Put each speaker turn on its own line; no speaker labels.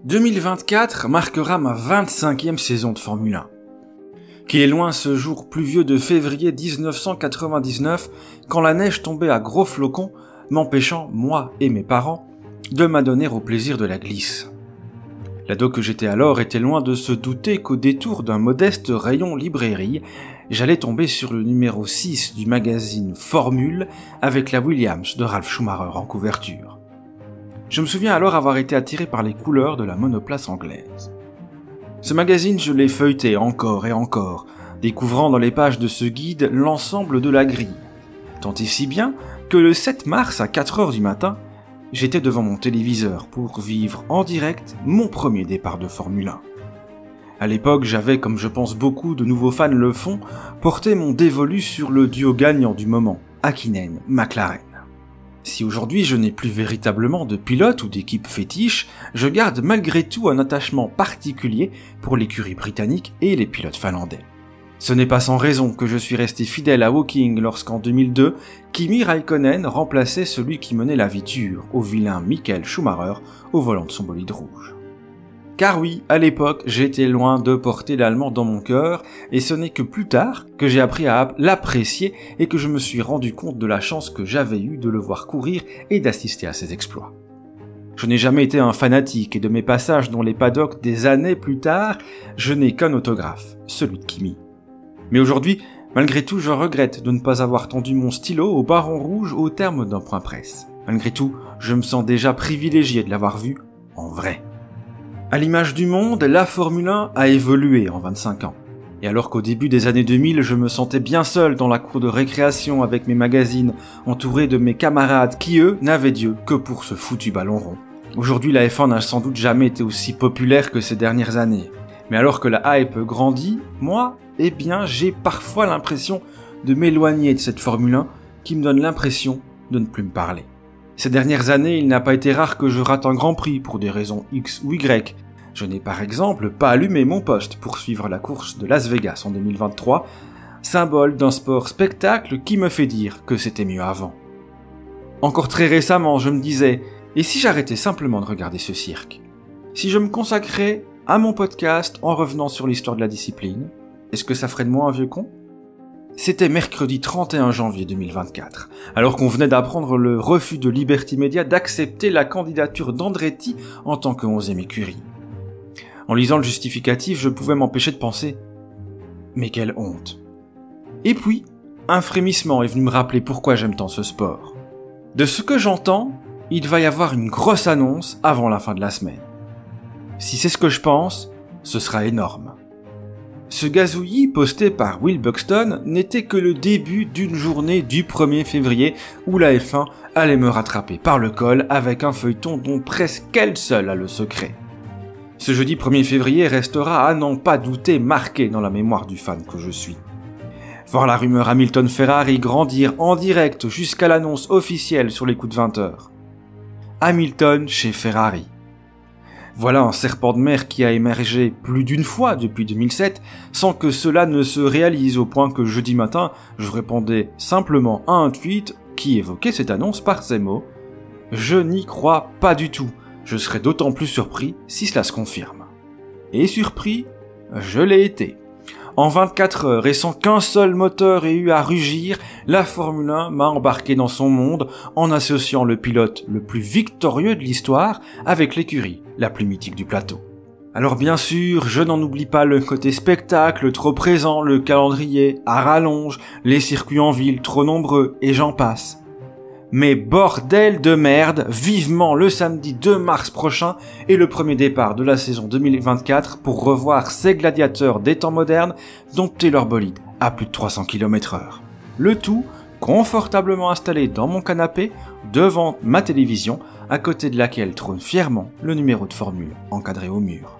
2024 marquera ma 25e saison de Formule 1. Qu'il est loin ce jour pluvieux de février 1999 quand la neige tombait à gros flocons, m'empêchant, moi et mes parents, de m'adonner au plaisir de la glisse. L'ado que j'étais alors était loin de se douter qu'au détour d'un modeste rayon librairie, j'allais tomber sur le numéro 6 du magazine Formule avec la Williams de Ralf Schumacher en couverture. Je me souviens alors avoir été attiré par les couleurs de la monoplace anglaise. Ce magazine, je l'ai feuilleté encore et encore, découvrant dans les pages de ce guide l'ensemble de la grille. Tant et si bien que le 7 mars à 4h du matin, j'étais devant mon téléviseur pour vivre en direct mon premier départ de Formule 1. À l'époque, j'avais, comme je pense beaucoup de nouveaux fans le font, porté mon dévolu sur le duo gagnant du moment, Häkkinen-McLaren. Si aujourd'hui je n'ai plus véritablement de pilote ou d'équipe fétiche, je garde malgré tout un attachement particulier pour l'écurie britannique et les pilotes finlandais. Ce n'est pas sans raison que je suis resté fidèle à Woking lorsqu'en 2002, Kimi Räikkönen remplaçait celui qui menait la vie dure au vilain Michael Schumacher au volant de son bolide rouge. Car oui, à l'époque, j'étais loin de porter l'allemand dans mon cœur, et ce n'est que plus tard que j'ai appris à l'apprécier et que je me suis rendu compte de la chance que j'avais eue de le voir courir et d'assister à ses exploits. Je n'ai jamais été un fanatique et de mes passages dans les paddocks des années plus tard, je n'ai qu'un autographe, celui de Kimi. Mais aujourd'hui, malgré tout, je regrette de ne pas avoir tendu mon stylo au Baron Rouge au terme d'un point presse. Malgré tout, je me sens déjà privilégié de l'avoir vu en vrai. À l'image du monde, la Formule 1 a évolué en 25 ans. Et alors qu'au début des années 2000, je me sentais bien seul dans la cour de récréation avec mes magazines, entouré de mes camarades qui, eux, n'avaient Dieu que pour ce foutu ballon rond. Aujourd'hui, la F1 n'a sans doute jamais été aussi populaire que ces dernières années. Mais alors que la hype grandit, moi, j'ai parfois l'impression de m'éloigner de cette Formule 1 qui me donne l'impression de ne plus me parler. Ces dernières années, il n'a pas été rare que je rate un Grand Prix pour des raisons X ou Y. Je n'ai par exemple pas allumé mon poste pour suivre la course de Las Vegas en 2023, symbole d'un sport spectacle qui me fait dire que c'était mieux avant. Encore très récemment, je me disais, et si j'arrêtais simplement de regarder ce cirque? Si je me consacrais à mon podcast en revenant sur l'histoire de la discipline, est-ce que ça ferait de moi un vieux con? C'était mercredi 31 janvier 2024, alors qu'on venait d'apprendre le refus de Liberty Media d'accepter la candidature d'Andretti en tant que 11e écurie. En lisant le justificatif, je pouvais m'empêcher de penser « Mais quelle honte !» Et puis, un frémissement est venu me rappeler pourquoi j'aime tant ce sport. De ce que j'entends, il va y avoir une grosse annonce avant la fin de la semaine. Si c'est ce que je pense, ce sera énorme. Ce gazouillis posté par Will Buxton n'était que le début d'une journée du 1er février où la F1 allait me rattraper par le col avec un feuilleton dont presque elle seule a le secret. Ce jeudi 1er février restera à n'en pas douter marqué dans la mémoire du fan que je suis. Voir la rumeur Hamilton-Ferrari grandir en direct jusqu'à l'annonce officielle sur les coups de 20h. Hamilton chez Ferrari. Voilà un serpent de mer qui a émergé plus d'une fois depuis 2007 sans que cela ne se réalise au point que jeudi matin, je répondais simplement à un tweet qui évoquait cette annonce par ces mots « Je n'y crois pas du tout, je serais d'autant plus surpris si cela se confirme. » Et surpris, je l'ai été. En 24 heures et sans qu'un seul moteur ait eu à rugir, la Formule 1 m'a embarqué dans son monde en associant le pilote le plus victorieux de l'histoire avec l'écurie la plus mythique du plateau. Alors bien sûr, je n'en oublie pas le côté spectacle trop présent, le calendrier à rallonge, les circuits en ville trop nombreux et j'en passe. Mais bordel de merde, vivement le samedi 2 mars prochain et le premier départ de la saison 2024 pour revoir ces gladiateurs des temps modernes dompter leur bolide à plus de 300 km/h. Le tout confortablement installé dans mon canapé devant ma télévision à côté de laquelle trône fièrement le numéro de formule encadré au mur.